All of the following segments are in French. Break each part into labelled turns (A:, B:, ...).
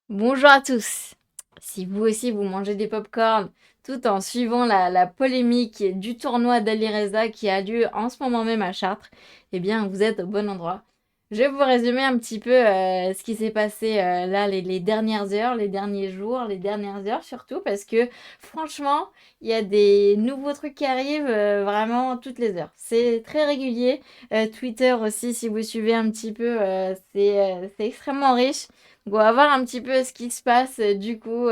A: Bonjour à tous. Si vous aussi vous mangez des pop-corn tout en suivant la polémique du tournoi d'Alireza qui a lieu en ce moment même à Chartres, eh bien vous êtes au bon endroit. Je vais vous résumer un petit peu ce qui s'est passé là les dernières heures, les derniers jours, les dernières heures surtout parce que franchement il y a des nouveaux trucs qui arrivent vraiment toutes les heures. C'est très régulier. Twitter aussi si vous suivez un petit peu c'est extrêmement riche. Donc, on va voir un petit peu ce qui se passe du coup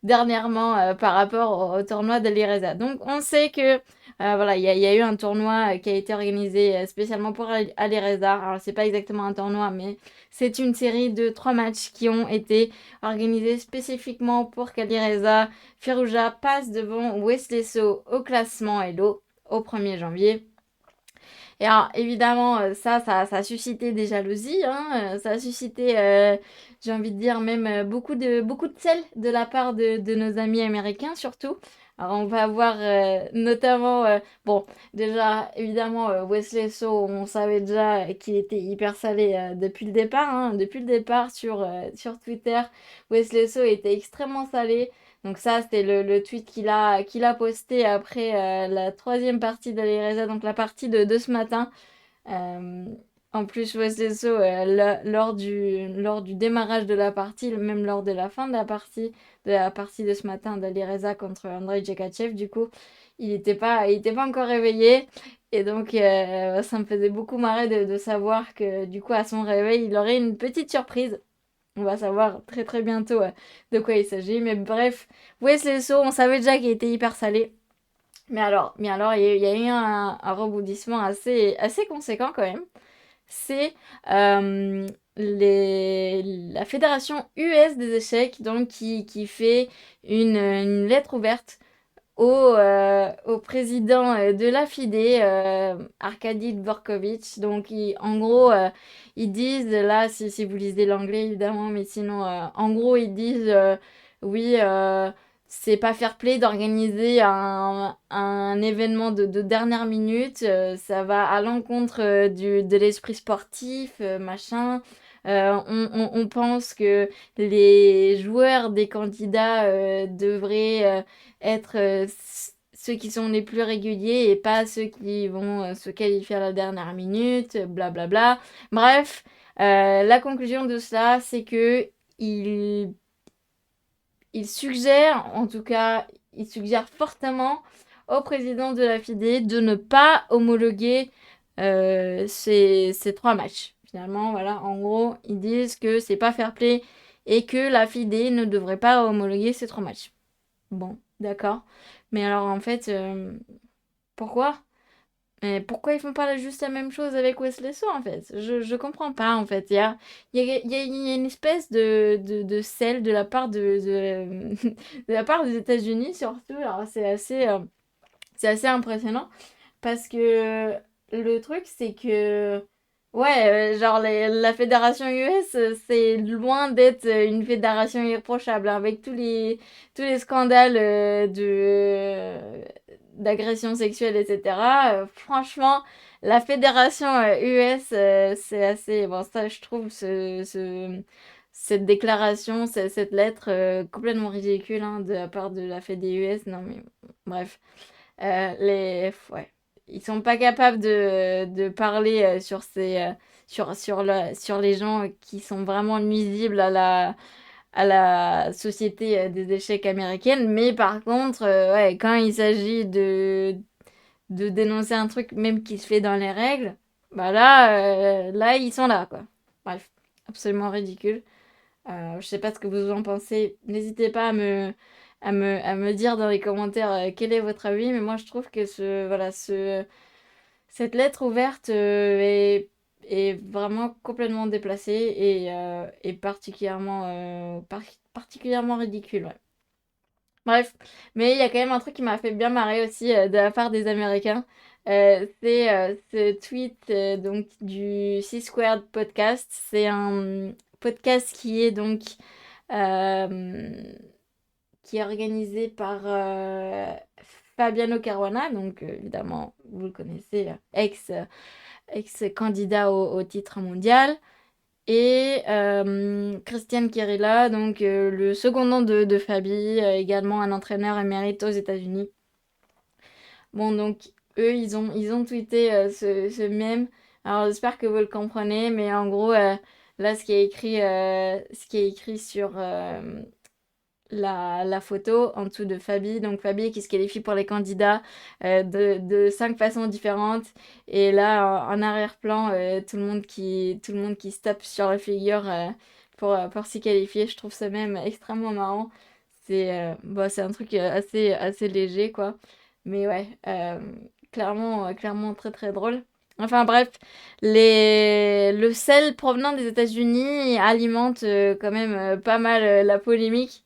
A: dernièrement par rapport au tournoi de l'IRESA. Donc on sait que voilà, il y a eu un tournoi qui a été organisé spécialement pour l'IRESA. Alors c'est pas exactement un tournoi, mais c'est une série de 3 matchs qui ont été organisés spécifiquement pour qu'Alireza Firouzja passe devant Wesley So au classement Elo au 1er janvier. Et alors, évidemment, ça a suscité des jalousies, hein, ça a suscité, j'ai envie de dire, même beaucoup de sel de la part de nos amis américains, surtout. Alors, on va avoir notamment, bon, déjà, évidemment, Wesley So, on savait déjà qu'il était hyper salé depuis le départ, hein, depuis le départ sur Twitter. Wesley So était extrêmement salé. Donc ça, c'était le tweet qu'il a posté après la troisième partie de l'Ereza, donc la partie de ce matin. Euh, En plus, Wesley So, lors du démarrage de la partie, même lors de la fin de la partie de ce matin d'Alireza contre Andrei Djekachev, du coup, il était pas encore réveillé. Et donc, ça me faisait beaucoup marrer de savoir que, du coup, à son réveil, il aurait une petite surprise. On va savoir très très bientôt de quoi il s'agit. Mais bref, Wesley So, on savait déjà qu'il était hyper salé. Mais alors, il y a eu un rebondissement assez conséquent quand même. C'est euh, la fédération US des échecs donc, qui fait une lettre ouverte au président de la FIDE, Arkady Dvorkovich. Donc, en gros, ils disent, là, si vous lisez l'anglais évidemment, mais sinon, en gros, ils disent, oui, c'est pas fair play d'organiser un événement de dernière minute, ça va à l'encontre de l'esprit sportif, machin. On pense que les joueurs des candidats devraient être ceux qui sont les plus réguliers et pas ceux qui vont se qualifier à la dernière minute, blablabla. Bref, la conclusion de cela, c'est que il, il suggère, en tout cas, il suggère fortement au président de la FIDE de ne pas homologuer ces 3 matchs. Finalement, voilà, en gros, ils disent que c'est pas fair play et que la FIDE ne devrait pas homologuer ces 3 matchs. Bon, d'accord. Mais alors en fait, pourquoi? Mais pourquoi ils font pas juste la même chose avec Wesley So en fait? Je comprends pas en fait. Il y a une espèce de sel de la part de la part des États-Unis surtout. Alors c'est assez impressionnant parce que le truc c'est que ouais, genre la fédération US, c'est loin d'être une fédération irréprochable hein, avec tous les scandales d'agression sexuelle, etc. Franchement, la fédération US, c'est assez... Bon, ça, je trouve cette déclaration, cette lettre complètement ridicule hein, de la part de la Fédé US. Non, mais bref. Ouais. Ils sont pas capables de parler sur les gens qui sont vraiment nuisibles à la société des échecs américaine. Mais par contre, ouais, quand il s'agit de dénoncer un truc même qui se fait dans les règles, bah là, ils sont là, quoi. Bref, absolument ridicule. Je sais pas ce que vous en pensez. N'hésitez pas à me dire dans les commentaires quel est votre avis, mais moi je trouve que cette lettre ouverte est vraiment complètement déplacée et particulièrement ridicule. Ouais. Bref, mais il y a quand même un truc qui m'a fait bien marrer aussi de la part des Américains. C'est ce tweet donc du C-Squared podcast. C'est un podcast euh, qui est organisé par Fabiano Caruana, donc évidemment vous le connaissez, ex-candidat au titre mondial. Et Christian Querella, donc le secondant de Fabi, également un entraîneur émérite aux États-Unis. Bon, donc eux, ils ont tweeté ce mème. Alors j'espère que vous le comprenez, mais en gros, là, ce qui est écrit sur la photo en dessous de Fabi. Donc Fabi qui se qualifie pour les candidats de 5 façons différentes. Et là, en arrière-plan, tout le monde qui se tape sur la figure pour s'y qualifier. Je trouve ça même extrêmement marrant. C'est un truc assez léger, quoi. Mais ouais, clairement très très drôle. Enfin bref, le sel provenant des États-Unis alimente quand même pas mal la polémique.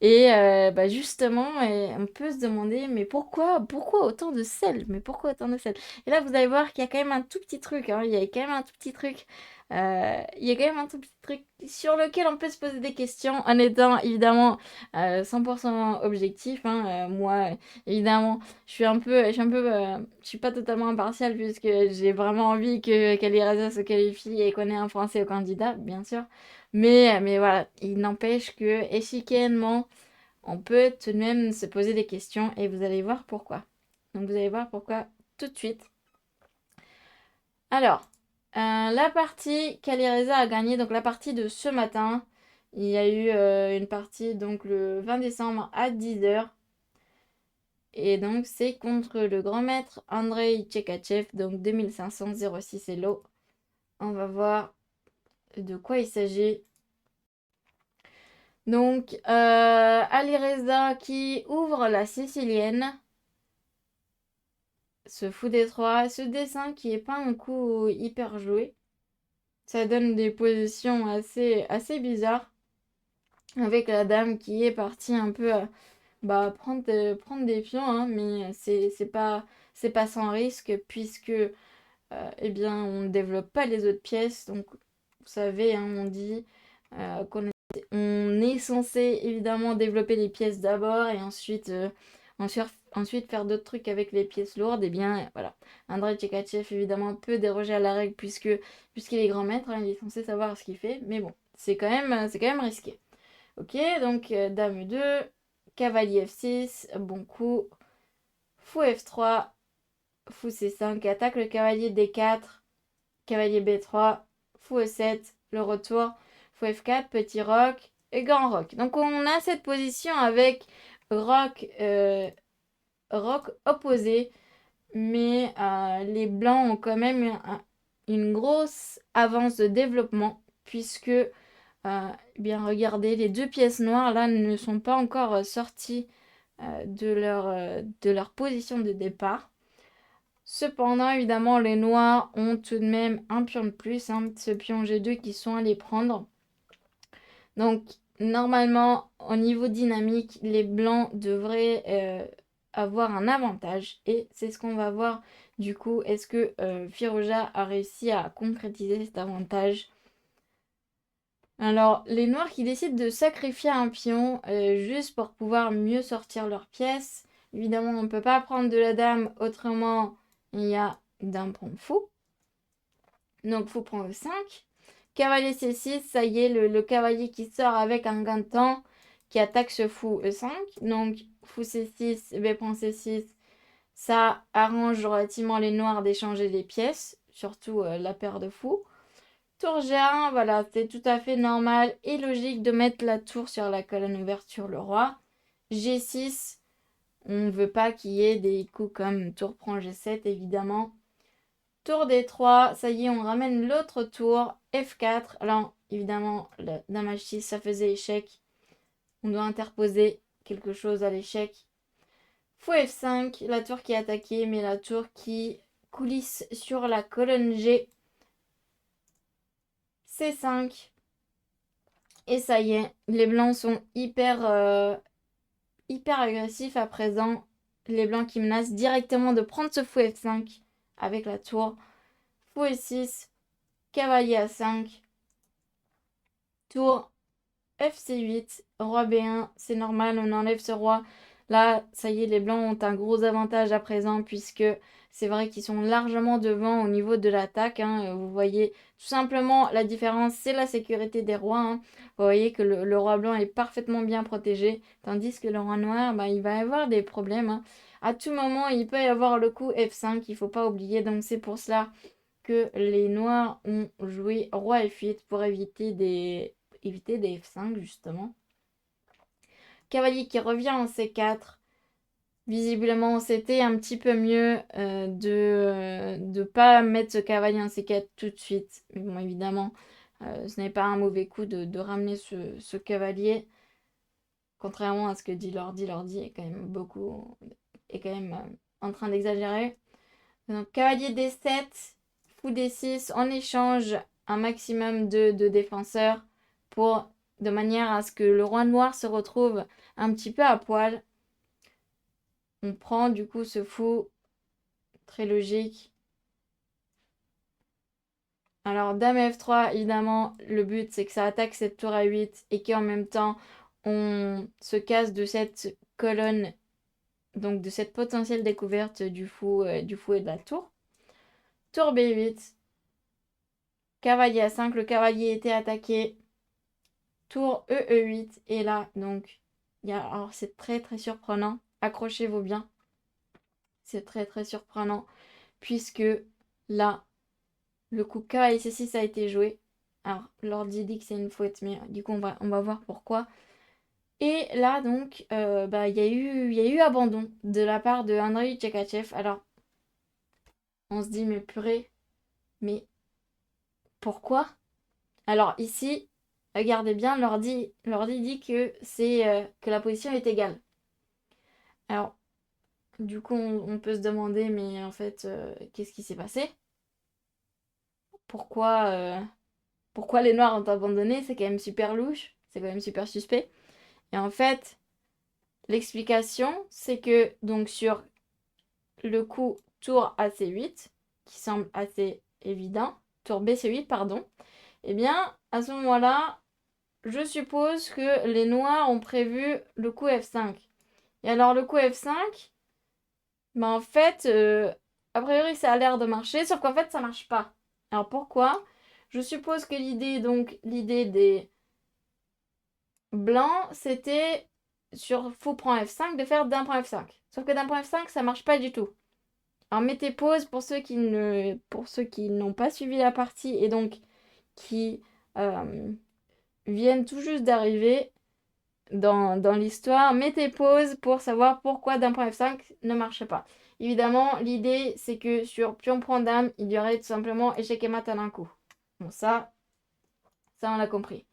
A: Et bah justement, on peut se demander, mais pourquoi autant de sel? Mais pourquoi autant de sel? Et là, vous allez voir qu'il y a quand même un tout petit truc, hein, il y a quand même un tout petit truc. Il y a quand même un tout petit truc sur lequel on peut se poser des questions en étant évidemment 100% objectif, hein. Moi, évidemment, je suis pas totalement impartiale puisque j'ai vraiment envie que Reza se qualifie et qu'on ait un Français au candidat, bien sûr. Mais voilà, il n'empêche que échiquièrement, on peut tout de même se poser des questions et vous allez voir pourquoi. Donc vous allez voir pourquoi tout de suite. Alors, la partie qu'Alireza a gagnée, donc la partie de ce matin, il y a eu une partie donc le 20 décembre à 10h. Et donc c'est contre le grand maître Andrei Tchekachev, donc 2506 Elo. On va voir de quoi il s'agit. Donc, Alireza qui ouvre la sicilienne, se fout des trois. Ce dessin qui est pas un coup hyper joué. Ça donne des positions assez bizarres. Avec la dame qui est partie un peu prendre des pions, hein, mais c'est pas sans risque puisque eh bien, on ne développe pas les autres pièces. Donc, vous savez, hein, on dit on est censé évidemment développer les pièces d'abord et ensuite faire d'autres trucs avec les pièces lourdes. Et bien, voilà. Andrei Tchekachev, évidemment, peut déroger à la règle puisqu'il est grand maître, hein, il est censé savoir ce qu'il fait. Mais bon, c'est quand même risqué. Ok, donc dame E2, cavalier F6, bon coup, fou F3, fou C5, attaque le cavalier D4, cavalier B3, fou E7, le retour, fou F4, petit roc et grand roc. Donc on a cette position avec roc opposé, mais les blancs ont quand même une grosse avance de développement puisque bien regardez, les deux pièces noires là ne sont pas encore sorties de leur position de départ. Cependant, évidemment, les noirs ont tout de même un pion de plus, hein, ce pion G2 qui sont allés prendre. Donc, normalement, au niveau dynamique, les blancs devraient avoir un avantage. Et c'est ce qu'on va voir du coup. Est-ce que Firouzja a réussi à concrétiser cet avantage? Alors, les noirs qui décident de sacrifier un pion juste pour pouvoir mieux sortir leurs pièces. Évidemment, on ne peut pas prendre de la dame, autrement, il y a dame prendre fou. Donc, fou prend le 5. Cavalier C6, ça y est, le cavalier qui sort avec un gain de temps qui attaque ce fou E5. Donc, fou C6, B prend C6. Ça arrange relativement les noirs d'échanger les pièces, surtout la paire de fous. Tour G1, voilà, c'est tout à fait normal et logique de mettre la tour sur la colonne ouverte sur le roi. G6, on ne veut pas qu'il y ait des coups comme tour prend G7, évidemment. Tour D3, ça y est, on ramène l'autre tour. F4, alors évidemment, dame H6, ça faisait échec. On doit interposer quelque chose à l'échec. Fou F5, la tour qui est attaquée, mais la tour qui coulisse sur la colonne G. C5. Et ça y est, les blancs sont hyper agressifs à présent. Les blancs qui menacent directement de prendre ce fou F5 avec la tour. Fou E6, cavalier A5, tour FC8, roi B1, c'est normal, on enlève ce roi Là, ça y est, les blancs ont un gros avantage à présent puisque c'est vrai qu'ils sont largement devant au niveau de l'attaque, hein. Vous voyez tout simplement la différence, c'est la sécurité des rois, hein. Vous voyez que le roi blanc est parfaitement bien protégé, tandis que le roi noir, bah, il va avoir des problèmes, hein. À tout moment, il peut y avoir le coup F5, il ne faut pas oublier. Donc c'est pour cela que les noirs ont joué roi F8 pour éviter des F5 justement. Cavalier qui revient en C4. Visiblement, c'était un petit peu mieux de ne pas mettre ce cavalier en C4 tout de suite. Mais bon, évidemment, ce n'est pas un mauvais coup de ramener ce cavalier. Contrairement à ce que dit Lordi, Lordi est quand même en train d'exagérer. Donc, cavalier D7, fou D6, en échange un maximum de défenseurs de manière à ce que le roi noir se retrouve un petit peu à poil. On prend du coup ce fou, très logique. Alors, dame F3, évidemment, le but c'est que ça attaque cette tour à 8 et qu'en même temps, on se casse de cette colonne, donc de cette potentielle découverte du fou et de la tour. Tour B8, cavalier A5, le cavalier était attaqué. Tour E8, et là, donc, alors c'est très très surprenant. Accrochez-vous bien. C'est très très surprenant, puisque là, le coup cavalier C6 a été joué. Alors, l'ordi dit que c'est une faute, mais du coup, on va voir pourquoi. Et là, donc, bah, il y a eu abandon de la part de Andrei Tchekachev. Alors, on se dit, mais purée, mais pourquoi? Alors, ici, regardez bien, l'ordi dit que que la position est égale. Alors, du coup, on peut se demander, mais en fait, qu'est-ce qui s'est passé? Pourquoi, euh, pourquoi les Noirs ont abandonné? C'est quand même super louche, c'est quand même super suspect. Et en fait, l'explication, c'est que donc sur le coup tour AC8, qui semble assez évident, tour BC8, pardon, eh bien, à ce moment-là, je suppose que les Noirs ont prévu le coup F5. Et alors, le coup F5, bah en fait, a priori, ça a l'air de marcher, sauf qu'en fait, ça marche pas. Alors pourquoi? Je suppose que l'idée des blancs, c'était sur fou prend F5 de faire d'un point F5. Sauf que d'un point F5, ça marche pas du tout. Alors mettez pause pour ceux qui n'ont pas suivi la partie et donc qui euh, viennent tout juste d'arriver dans l'histoire. Mettez pause pour savoir pourquoi d'un point F5 ne marche pas. Évidemment, l'idée c'est que sur pion prend dame, il y aurait tout simplement échec et mat en un coup. Bon, ça on l'a compris.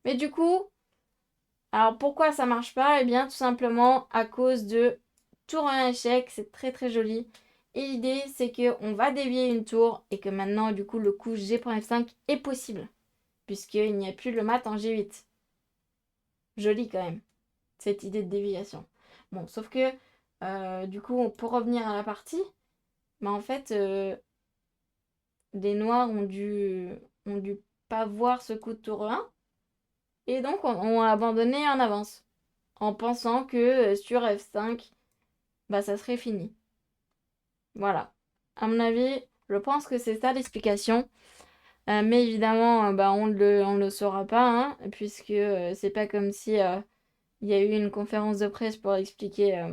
A: Mais du coup, alors pourquoi ça marche pas? Eh bien, tout simplement à cause de tour un échec, c'est très très joli. Et l'idée c'est que on va dévier une tour et que maintenant, du coup, le coup G.F5 est possible, puisqu'il n'y a plus le mat en G8. Joli quand même, cette idée de déviation. Bon, sauf que du coup, pour revenir à la partie, bah en fait, les noirs ont dû pas voir ce coup de tour 1 et donc ont abandonné en avance en pensant que sur F5, bah ça serait fini. Voilà. À mon avis, je pense que c'est ça l'explication. Mais évidemment, bah, on le saura pas, hein, puisque c'est pas comme si il y a eu une conférence de presse pour expliquer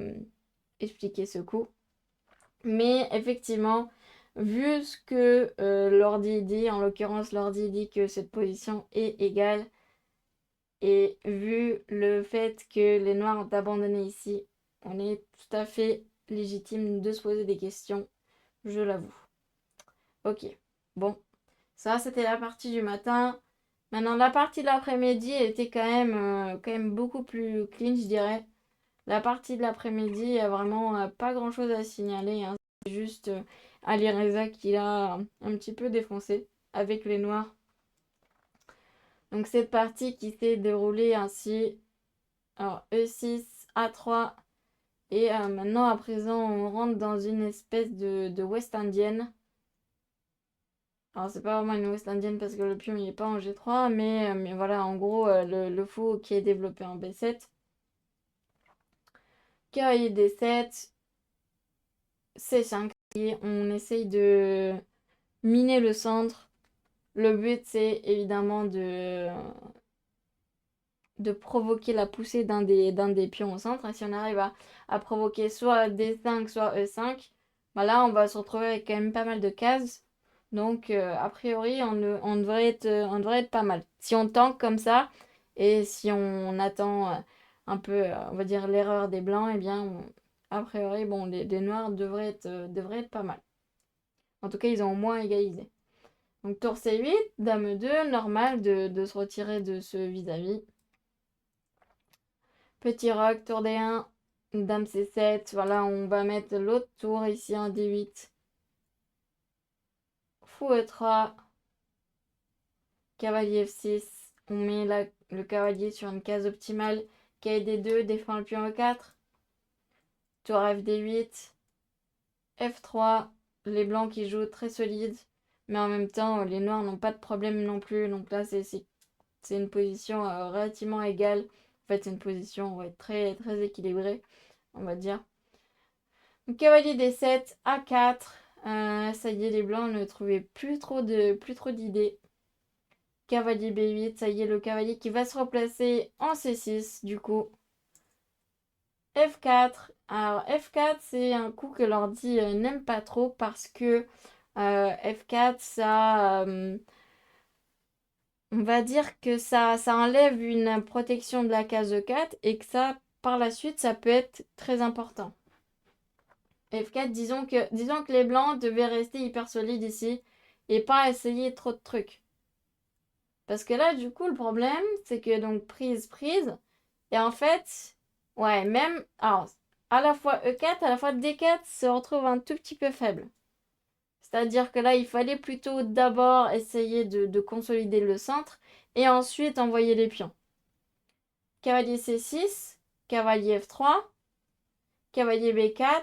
A: ce coup. Mais effectivement, vu ce que l'ordi dit, en l'occurrence l'ordi dit que cette position est égale, et vu le fait que les Noirs ont abandonné ici, on est tout à fait légitime de se poser des questions, je l'avoue. Ok, bon, ça c'était la partie du matin. Maintenant, la partie de l'après-midi, elle était quand même beaucoup plus clean, je dirais. La partie de l'après-midi, il n'y a vraiment pas grand-chose à signaler, hein. C'est juste Ali Reza qui l'a un petit peu défoncé avec les Noirs. Donc cette partie qui s'est déroulée ainsi. Alors E6, A3. Et maintenant, à présent, on rentre dans une espèce de West indienne. Alors, c'est pas vraiment une West indienne parce que le pion il est pas en G3, mais voilà, en gros, le fou qui est développé en B7. Cavalier D7, C5. Et on essaye de miner le centre. Le but, c'est évidemment de provoquer la poussée d'un des pions au centre. Et si on arrive à provoquer soit D5, soit E5, bah là, on va se retrouver avec quand même pas mal de cases. Donc, a priori, on devrait être pas mal. Si on tank comme ça, et si on attend un peu, on va dire, l'erreur des blancs, eh bien, a priori, bon, les noirs devraient être pas mal. En tout cas, ils ont au moins égalisé. Donc, tour C8, dame 2, normal de se retirer de ce vis-à-vis. Petit roc, tour D1, dame C7. Voilà, on va mettre l'autre tour ici en D8. Fou E3. Cavalier F6. On met le cavalier sur une case optimale. Cavalier D2, défend le pion E4. Tour FD8. F3. Les blancs qui jouent très solides. Mais en même temps, les noirs n'ont pas de problème non plus. Donc là, c'est une position relativement égale. En fait, c'est une position très, très équilibrée, on va dire. Donc, cavalier D7, A4. Ça y est, les blancs ne trouvaient plus trop d'idées. Cavalier B8, ça y est, le cavalier qui va se replacer en C6, du coup. F4. Alors, F4, c'est un coup que l'ordi n'aime pas trop parce que F4, ça... on va dire que ça enlève une protection de la case E4 et que ça, par la suite, ça peut être très important. F4, disons que les blancs devaient rester hyper solides ici et pas essayer trop de trucs. Parce que là, du coup, le problème, c'est que donc prise. Et en fait, ouais, même. Alors, à la fois E4, à la fois D4 se retrouve un tout petit peu faible. C'est-à-dire que là, il fallait plutôt d'abord essayer de consolider le centre et ensuite envoyer les pions. Cavalier C6, cavalier F3, cavalier B4.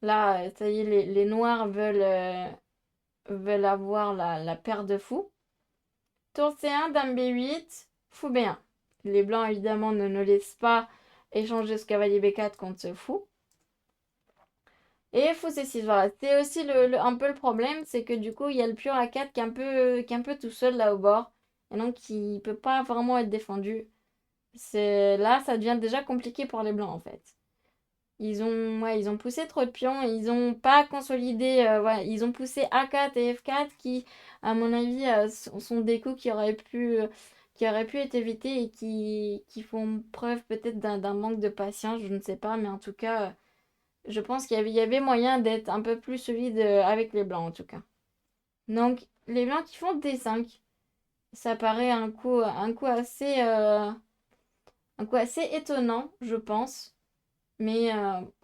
A: Là, ça y est, les noirs veulent avoir la paire de fous. Tour C1, dame B8, fou B1. Les blancs, évidemment, ne laissent pas échanger ce cavalier B4 contre ce fou. Et fou C6, voilà. C'est aussi un peu le problème, c'est que du coup, il y a le pion A4 qui est un peu tout seul là au bord. Et donc, il ne peut pas vraiment être défendu. Là, ça devient déjà compliqué pour les blancs, en fait. Ils ont poussé trop de pions et ils n'ont pas consolidé. Voilà, ils ont poussé A4 et F4 qui, à mon avis, sont des coups qui auraient pu être évités et qui font preuve peut-être d'un manque de patience, je ne sais pas, mais en tout cas, je pense y avait moyen d'être un peu plus solide avec les blancs en tout cas. Donc, les blancs qui font D5, ça paraît un coup assez étonnant, je pense. Mais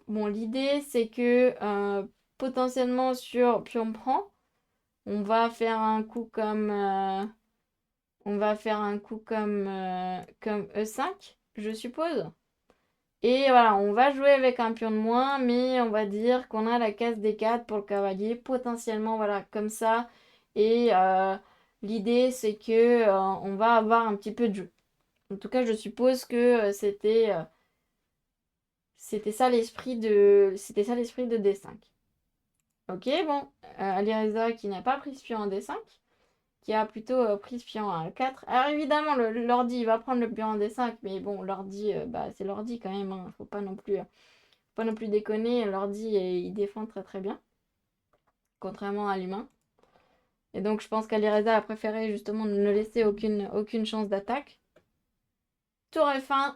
A: bon, l'idée, c'est que potentiellement sur pion prend, on va faire un coup comme E5, je suppose. Et voilà, on va jouer avec un pion de moins, mais on va dire qu'on a la case D4 pour le cavalier, potentiellement, voilà, comme ça. Et l'idée, c'est que on va avoir un petit peu de jeu. En tout cas, je suppose que c'était ça l'esprit de D5. Ok, bon, Alireza qui n'a pas pris ce pion en D5, qui a plutôt pris ce pion en A4. Alors évidemment, l'ordi il va prendre le pion en D5, mais bon, l'ordi, bah, c'est l'ordi quand même, hein. Faut pas non plus déconner. L'ordi, il défend très très bien, contrairement à l'humain. Et donc je pense qu'Alireza a préféré justement ne laisser aucune chance d'attaque. Tour F1,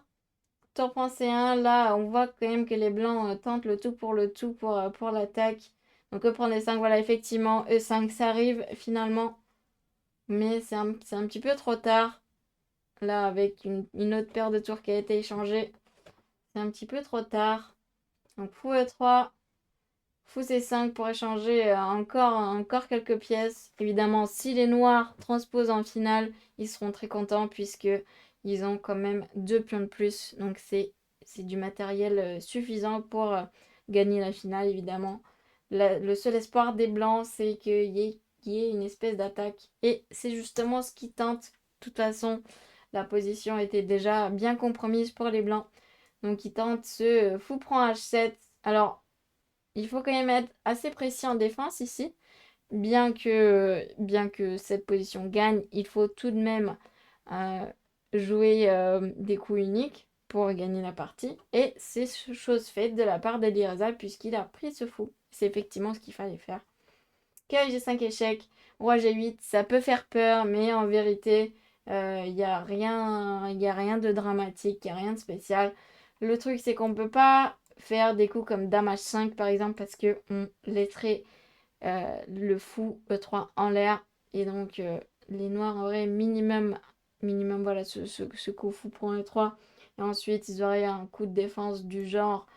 A: tour prend C1, là on voit quand même que les blancs tentent le tout pour l'attaque. Donc E prend D5, voilà, effectivement, E5, ça arrive finalement. Mais c'est un petit peu trop tard. Là, avec une autre paire de tours qui a été échangée. C'est un petit peu trop tard. Donc fou E3, fou C5 pour échanger encore quelques pièces. Évidemment, si les noirs transposent en finale, ils seront très contents puisque ils ont quand même 2 pions de plus. Donc c'est du matériel suffisant pour gagner la finale, évidemment. Le seul espoir des blancs, c'est qu'il y ait une espèce d'attaque. Et c'est justement ce qui tente. De toute façon, la position était déjà bien compromise pour les blancs. Donc il tente ce fou prend H7. Alors, il faut quand même être assez précis en défense ici. Bien que cette position gagne, il faut tout de même euh, jouer des coups uniques pour gagner la partie. Et c'est chose faite de la part d'Elireza puisqu'il a pris ce fou. C'est effectivement ce qu'il fallait faire. Cavalier G5 échec, roi G8, ça peut faire peur, mais en vérité, il n'y a rien, y a rien de dramatique, il n'y a rien de spécial. Le truc, c'est qu'on ne peut pas faire des coups comme Dame H5 par exemple parce qu'on laisserait le fou E3 en l'air et donc les noirs auraient minimum voilà, ce coup fou pour E3 et ensuite ils auraient un coup de défense du genre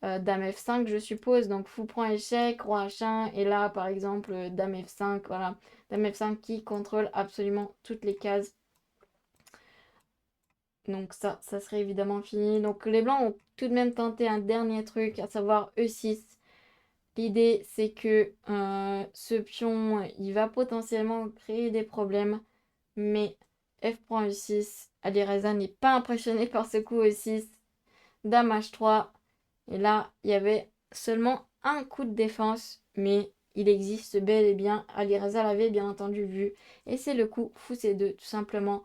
A: Dame F5 je suppose, donc fou prend échec, roi H1 et là par exemple Dame F5, voilà, Dame F5 qui contrôle absolument toutes les cases. Donc ça serait évidemment fini. Donc les blancs ont tout de même tenté un dernier truc, à savoir E6. L'idée, c'est que ce pion, il va potentiellement créer des problèmes, mais F prend E6. Alireza n'est pas impressionné par ce coup E6. Dame H3. Et là, il y avait seulement un coup de défense, mais il existe bel et bien. Alireza l'avait bien entendu vu. Et c'est le coup fou C2, tout simplement.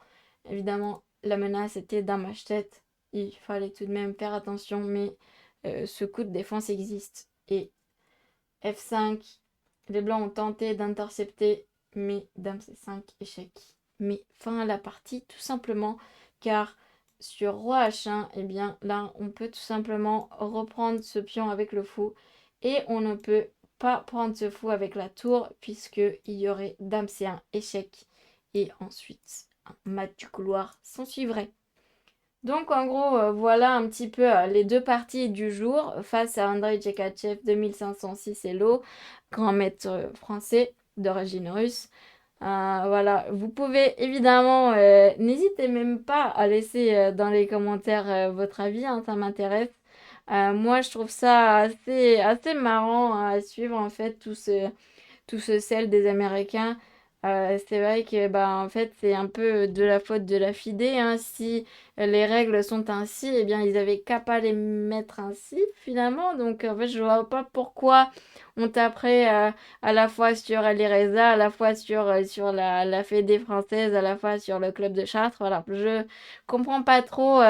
A: Évidemment, la menace était Dame H7. Il fallait tout de même faire attention, mais ce coup de défense existe. Et F5, les blancs ont tenté d'intercepter, mais Dame C5, échec. Mais fin à la partie, tout simplement, car sur Roi H1, eh bien là, on peut tout simplement reprendre ce pion avec le fou, et on ne peut pas prendre ce fou avec la tour, puisqu'il y aurait Dame C1, échec, et ensuite un mat du couloir s'en suivrait. Donc en gros, voilà un petit peu les deux parties du jour face à Andrei Tchékachev 2506 Hello, grand maître français d'origine russe. Voilà, vous pouvez évidemment, n'hésitez même pas à laisser dans les commentaires votre avis, hein, ça m'intéresse. Moi, je trouve ça assez marrant à suivre en fait tout ce sel des Américains. C'est vrai que bah, en fait c'est un peu de la faute de la FIDE, hein. Si les règles sont ainsi, eh bien ils avaient qu'à pas les mettre ainsi finalement. Donc en fait je vois pas pourquoi on taperait à la fois sur l'IRESA, à la fois sur la FED française, à la fois sur le club de Chartres. Voilà, je comprends pas trop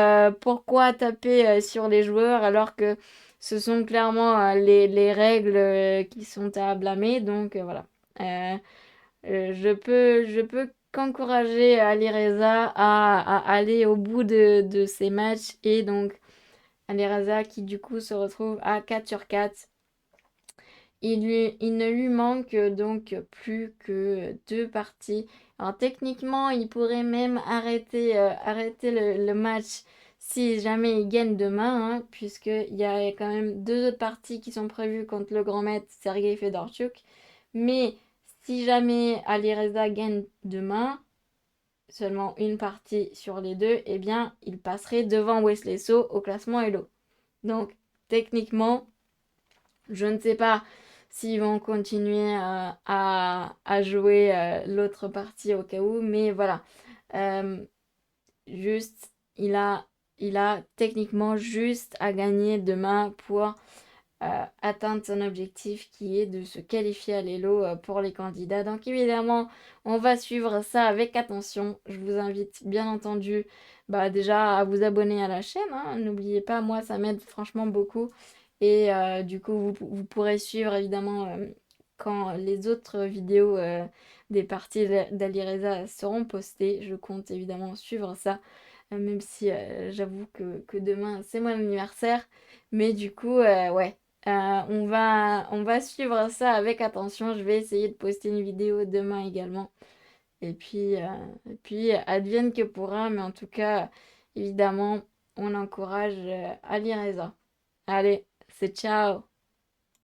A: pourquoi taper sur les joueurs alors que ce sont clairement les règles qui sont à blâmer. Donc voilà. Euh, je peux qu'encourager Alireza à aller au bout de ses matchs. Et donc Alireza qui du coup se retrouve à 4 sur 4. Il ne lui manque donc plus que deux parties. Alors techniquement, il pourrait même arrêter le match si jamais il gagne demain, hein, puisqu'il y a quand même deux autres parties qui sont prévues contre le grand maître Sergei Fedorchuk. Mais si jamais Alireza gagne demain, seulement une partie sur les deux, eh bien, il passerait devant Wesley So au classement Elo. Donc techniquement, je ne sais pas s'ils vont continuer à jouer l'autre partie au cas où, mais voilà. Euh, juste, il a techniquement juste à gagner demain pour atteindre son objectif qui est de se qualifier à l'Elo pour les candidats. Donc évidemment, on va suivre ça avec attention. Je vous invite bien entendu bah, déjà à vous abonner à la chaîne, hein. N'oubliez pas, moi ça m'aide franchement beaucoup. Et du coup, vous pourrez suivre évidemment quand les autres vidéos des parties d'Alireza seront postées. Je compte évidemment suivre ça, même si j'avoue que demain c'est mon anniversaire. Mais du coup, ouais, on va suivre ça avec attention. Je vais essayer de poster une vidéo demain également. Et puis advienne que pourra. Mais en tout cas, évidemment, on encourage Alireza. Allez, c'est ciao!